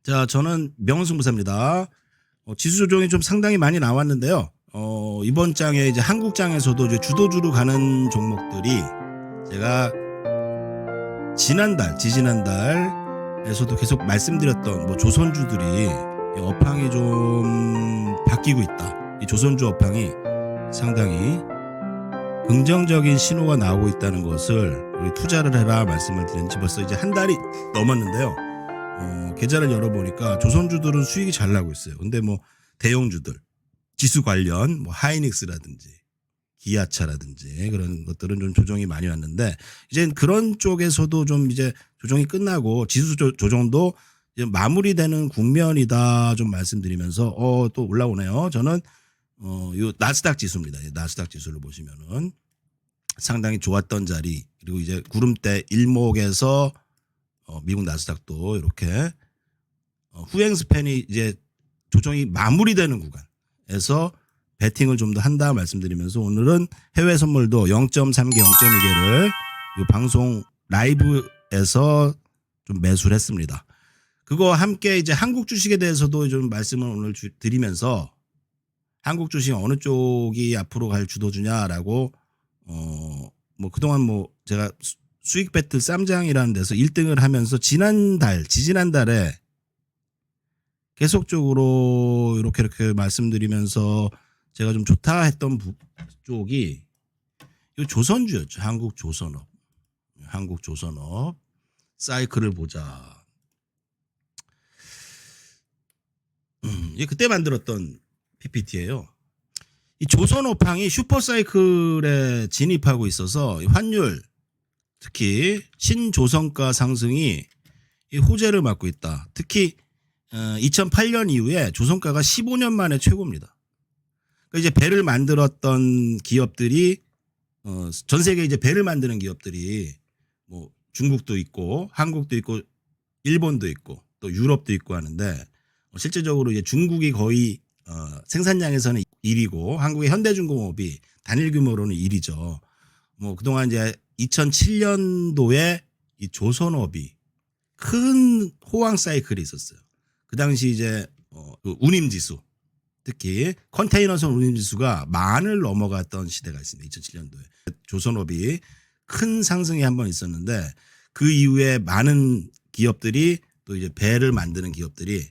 자, 저는 명승부사입니다. 지수 조정이 좀 상당히 많이 나왔는데요. 이번 장에 이제 한국장에서도 이제 주도주로 가는 종목들이 제가 지지난달에서도 계속 말씀드렸던 조선주들이 업황이 좀 바뀌고 있다. 이 조선주 업황이 상당히 긍정적인 신호가 나오고 있다는 것을 우리 투자를 해라 말씀을 드린 지 벌써 이제 한 달이 넘었는데요. 계좌를 열어보니까 조선주들은 수익이 잘 나고 있어요. 근데 대형주들, 지수 관련 하이닉스라든지 기아차라든지 그런 것들은 좀 조정이 많이 왔는데 이제 그런 쪽에서도 좀 이제 조정이 끝나고 지수 조정도 이제 마무리되는 국면이다 좀 말씀드리면서 또 올라오네요. 저는 요 나스닥 지수입니다. 나스닥 지수를 보시면은 상당히 좋았던 자리 그리고 이제 구름대 일목에서 미국 나스닥도 이렇게 후행 스팬이 이제 조정이 마무리되는 구간에서 베팅을 좀 더 한다 말씀드리면서 오늘은 해외 선물도 0.3개, 0.2개를 이 방송 라이브에서 좀 매수를 했습니다. 그거 함께 이제 한국 주식에 대해서도 좀 말씀을 오늘 드리면서 한국 주식 어느 쪽이 앞으로 갈 주도주냐라고 그동안 제가 수익 배틀 쌈장이라는 데서 1등을 하면서 지지난달에 계속적으로 이렇게 말씀드리면서 제가 좀 좋다 했던 쪽이 이 조선주였죠. 한국 조선업 사이클을 보자. 이게 그때 만들었던 PPT예요. 이 조선업황이 슈퍼사이클에 진입하고 있어서 환율 특히 신조선가 상승이 호재를 맞고 있다. 특히 2008년 이후에 조선가가 15년 만에 최고입니다. 그러니까 이제 배를 만들었던 기업들이 전 세계 이제 배를 만드는 기업들이 중국도 있고 한국도 있고 일본도 있고 또 유럽도 있고 하는데 실제적으로 이제 중국이 거의 생산량에서는 1위고 한국의 현대중공업이 단일 규모로는 1위죠. 그동안 이제 2007년도에 이 조선업이 큰 호황 사이클이 있었어요. 그 당시 이제 그 운임지수 특히 컨테이너선 운임지수가 만을 넘어갔던 시대가 있습니다. 2007년도에 조선업이 큰 상승이 한번 있었는데 그 이후에 많은 기업들이 또 이제 배를 만드는 기업들이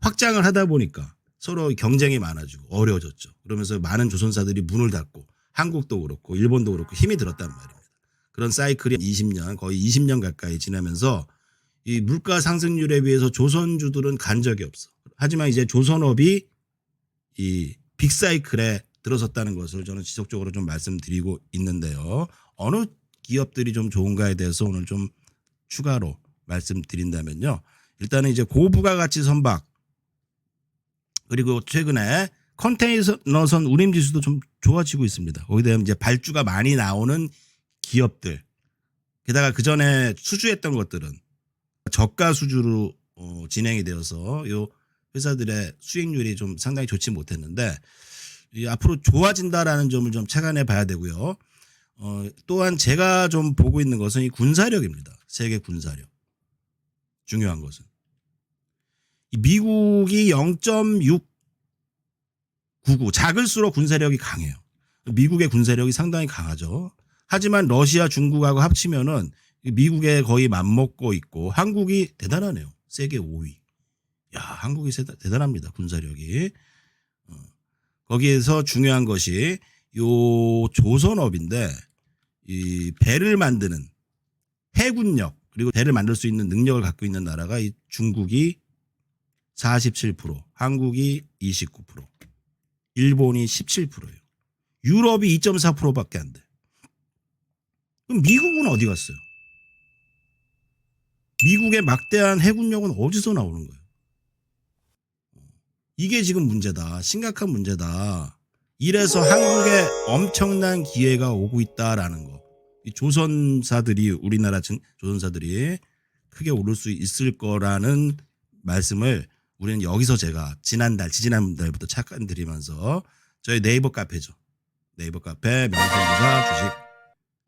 확장을 하다 보니까 서로 경쟁이 많아지고 어려워졌죠. 그러면서 많은 조선사들이 문을 닫고 한국도 그렇고 일본도 그렇고 힘이 들었단 말입니다. 그런 사이클이 20년 거의 20년 가까이 지나면서 이 물가 상승률에 비해서 조선주들은 간 적이 없어. 하지만 이제 조선업이 이 빅사이클에 들어섰다는 것을 저는 지속적으로 좀 말씀드리고 있는데요. 어느 기업들이 좀 좋은가에 대해서 오늘 좀 추가로 말씀드린다면요. 일단은 이제 고부가가치 선박 그리고 최근에 컨테이너선 운임지수도 좀 좋아지고 있습니다. 거기에 대한 이제 발주가 많이 나오는 기업들. 게다가 그 전에 수주했던 것들은 저가 수주로 진행이 되어서 요 회사들의 수익률이 좀 상당히 좋지 못했는데 앞으로 좋아진다라는 점을 좀 착안해 봐야 되고요. 또한 제가 좀 보고 있는 것은 이 군사력입니다. 세계 군사력. 중요한 것은. 미국이 0.699 작을수록 군사력이 강해요. 미국의 군사력이 상당히 강하죠. 하지만 러시아 중국하고 합치면은 미국에 거의 맞먹고 있고 한국이 대단하네요. 세계 5위. 야, 한국이 대단합니다. 군사력이. 거기에서 중요한 것이 요 조선업인데 이 배를 만드는 해군력 그리고 배를 만들 수 있는 능력을 갖고 있는 나라가 이 중국이 47%, 한국이 29%, 일본이 17%예요. 유럽이 2.4%밖에 안 돼. 그럼 미국은 어디 갔어요? 미국의 막대한 해군력은 어디서 나오는 거예요? 이게 지금 문제다. 심각한 문제다. 이래서 한국에 엄청난 기회가 오고 있다라는 거. 이 조선사들이 우리나라 조선사들이 크게 오를 수 있을 거라는 말씀을 우리는 여기서 제가 지지난달부터 착안드리면서 저희 네이버 카페죠. 네이버 카페 명성부사 주식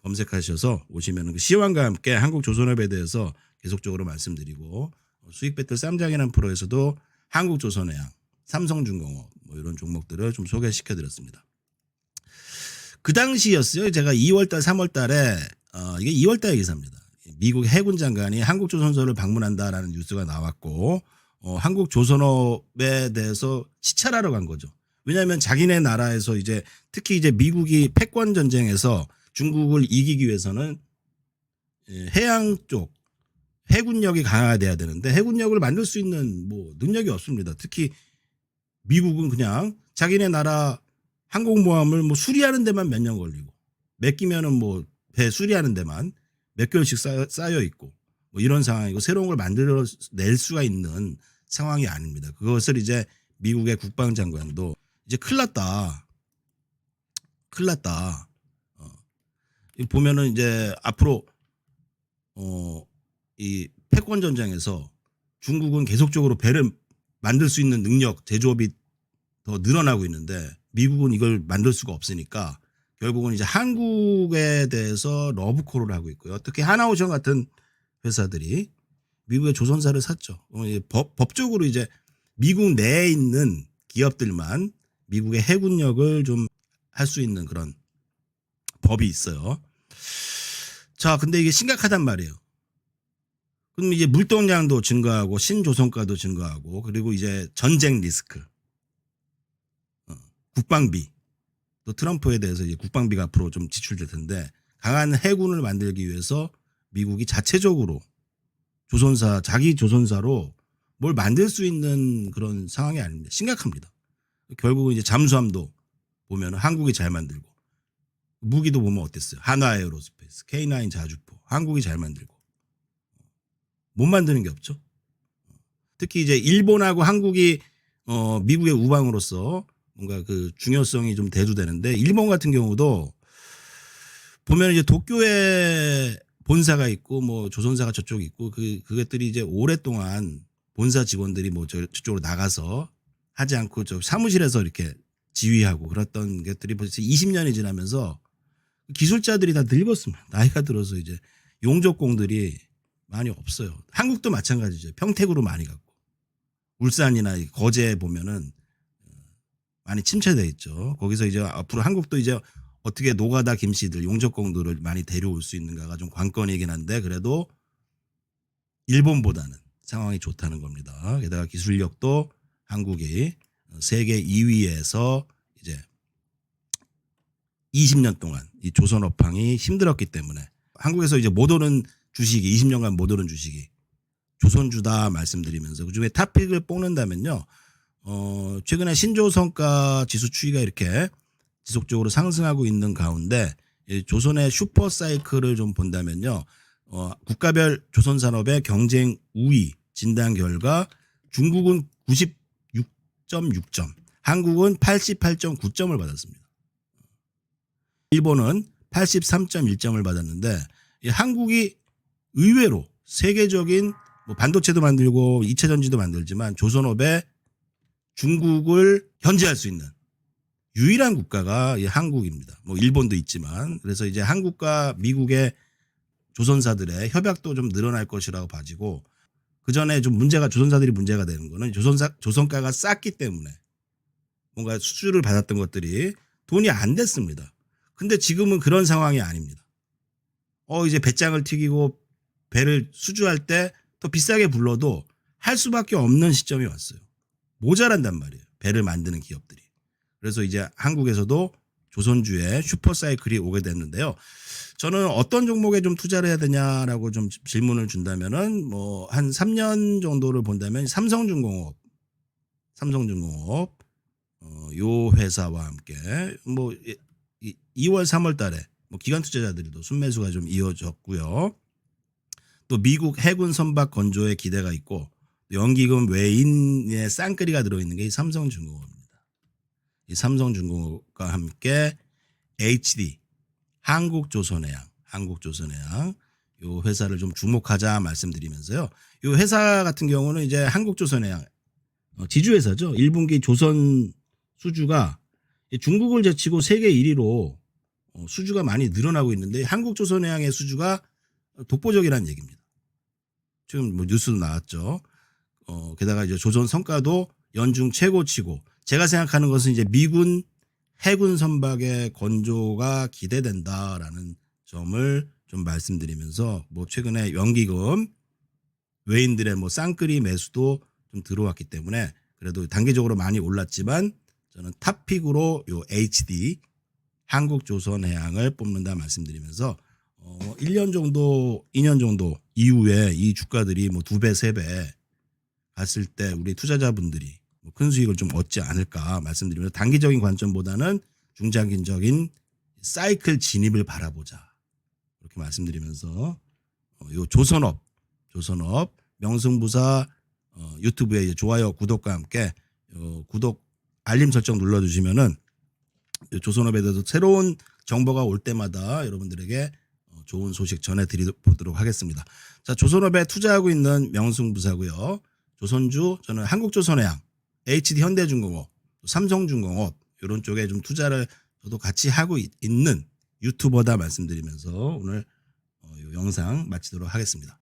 검색하셔서 오시면 그 시황과 함께 한국 조선업에 대해서 계속적으로 말씀드리고 수익 배틀 쌈장이라는 프로에서도 한국조선해양, 삼성중공업 뭐 이런 종목들을 좀 소개시켜 드렸습니다. 그 당시였어요. 제가 2월달, 3월달에 이게 2월달 기사입니다. 미국 해군 장관이 한국조선소를 방문한다라는 뉴스가 나왔고 한국조선업에 대해서 시찰하러 간 거죠. 왜냐하면 자기네 나라에서 이제 특히 이제 미국이 패권 전쟁에서 중국을 이기기 위해서는 해양 쪽 해군력이 강화돼야 되는데 해군력을 만들 수 있는 뭐 능력이 없습니다. 특히 미국은 그냥 자기네 나라 항공모함을 뭐 수리하는 데만 몇 년 걸리고 맡기면은 뭐 배 수리하는 데만 몇 개월씩 쌓여 있고 뭐 이런 상황이고 새로운 걸 만들어낼 수가 있는 상황이 아닙니다. 그것을 이제 미국의 국방장관도 이제 큰일 났다. 보면은 이제 앞으로 이 패권 전쟁에서 중국은 계속적으로 배를 만들 수 있는 능력, 제조업이 더 늘어나고 있는데 미국은 이걸 만들 수가 없으니까 결국은 이제 한국에 대해서 러브콜을 하고 있고요. 특히 하나오션 같은 회사들이 미국의 조선사를 샀죠. 법적으로 이제 미국 내에 있는 기업들만 미국의 해군력을 좀 할 수 있는 그런 법이 있어요. 자, 근데 이게 심각하단 말이에요. 그럼 이제 물동량도 증가하고 신조선가도 증가하고 그리고 이제 전쟁 리스크, 국방비, 또 트럼프에 대해서 이제 국방비가 앞으로 좀 지출될 텐데 강한 해군을 만들기 위해서 미국이 자체적으로 조선사, 자기 조선사로 뭘 만들 수 있는 그런 상황이 아닙니다. 심각합니다. 결국은 이제 잠수함도 보면 한국이 잘 만들고 무기도 보면 어땠어요? 한화에어로스페이스, K9 자주포, 한국이 잘 만들고 못 만드는 게 없죠. 특히 이제 일본하고 한국이 미국의 우방으로서 뭔가 그 중요성이 좀 대두되는데 일본 같은 경우도 보면 이제 도쿄에 본사가 있고 뭐 조선사가 저쪽에 있고 그것들이 이제 오랫동안 본사 직원들이 뭐 저쪽으로 나가서 하지 않고 저 사무실에서 이렇게 지휘하고 그랬던 것들이 벌써 20년이 지나면서 기술자들이 다 늙었습니다. 나이가 들어서 이제 용접공들이 많이 없어요. 한국도 마찬가지죠. 평택으로 많이 갔고 울산이나 거제 보면은 많이 침체돼 있죠. 거기서 이제 앞으로 한국도 이제 어떻게 노가다 김씨들 용접공들을 많이 데려올 수 있는가가 좀 관건이긴 한데 그래도 일본보다는 상황이 좋다는 겁니다. 게다가 기술력도 한국이 세계 2위에서 이제 20년 동안 이 조선업황이 힘들었기 때문에 한국에서 이제 못 오른 주식이 20년간 못 오른 주식이 조선주다 말씀드리면서 그중에 탑픽을 뽑는다면요. 최근에 신조선가 지수 추이가 이렇게 지속적으로 상승하고 있는 가운데 조선의 슈퍼 사이클을 좀 본다면요. 국가별 조선산업의 경쟁 우위 진단 결과 중국은 96.6점, 한국은 88.9점을 받았습니다. 일본은 83.1점을 받았는데 한국이 의외로 세계적인 뭐 반도체도 만들고 2차 전지도 만들지만 조선업에 중국을 견제할 수 있는 유일한 국가가 한국입니다. 뭐 일본도 있지만 그래서 이제 한국과 미국의 조선사들의 협약도 좀 늘어날 것이라고 봐지고 그 전에 좀 조선사들이 문제가 되는 거는 조선가가 쌌기 때문에 뭔가 수주를 받았던 것들이 돈이 안 됐습니다. 근데 지금은 그런 상황이 아닙니다. 이제 배짱을 튀기고 배를 수주할 때 더 비싸게 불러도 할 수밖에 없는 시점이 왔어요. 모자란단 말이에요. 배를 만드는 기업들이. 그래서 이제 한국에서도 조선주의 슈퍼사이클이 오게 됐는데요. 저는 어떤 종목에 좀 투자를 해야 되냐라고 좀 질문을 준다면은 뭐 한 3년 정도를 본다면 삼성중공업 요 회사와 함께 뭐 2월 3월 달에 뭐 기관 투자자들도 순매수가 좀 이어졌고요. 또 미국 해군 선박 건조에 기대가 있고 연기금 외인의 쌍끌이가 들어있는 게 이 삼성중공업입니다. 이 삼성중공업과 함께 HD 한국조선해양 요 회사를 좀 주목하자 말씀드리면서요. 요 회사 같은 경우는 이제 한국조선해양 지주회사죠. 1분기 조선 수주가 중국을 제치고 세계 1위로 수주가 많이 늘어나고 있는데 한국조선해양의 수주가 독보적이라는 얘기입니다. 지금 뭐 뉴스도 나왔죠. 게다가 이제 조선 성과도 연중 최고치고 제가 생각하는 것은 이제 미군 해군 선박의 건조가 기대된다라는 점을 좀 말씀드리면서 뭐 최근에 연기금 외인들의 뭐 쌍끌이 매수도 좀 들어왔기 때문에 그래도 단기적으로 많이 올랐지만 저는 탑픽으로 요 HD 한국조선해양을 뽑는다 말씀드리면서 1년 정도 2년 정도 이후에 이 주가들이 뭐 2배 3배 갔을 때 우리 투자자분들이 큰 수익을 좀 얻지 않을까 말씀드리면서 단기적인 관점보다는 중장기적인 사이클 진입을 바라보자 이렇게 말씀드리면서 요 조선업 명승부사 유튜브에 좋아요 구독과 함께 구독 알림 설정 눌러주시면은 조선업에 대해서 새로운 정보가 올 때마다 여러분들에게 좋은 소식 전해드리도록 하겠습니다. 자, 조선업에 투자하고 있는 명승부사고요. 조선주 저는 한국조선해양, HD 현대중공업, 삼성중공업 이런 쪽에 좀 투자를 저도 같이 하고 있는 유튜버다 말씀드리면서 오늘 이 영상 마치도록 하겠습니다.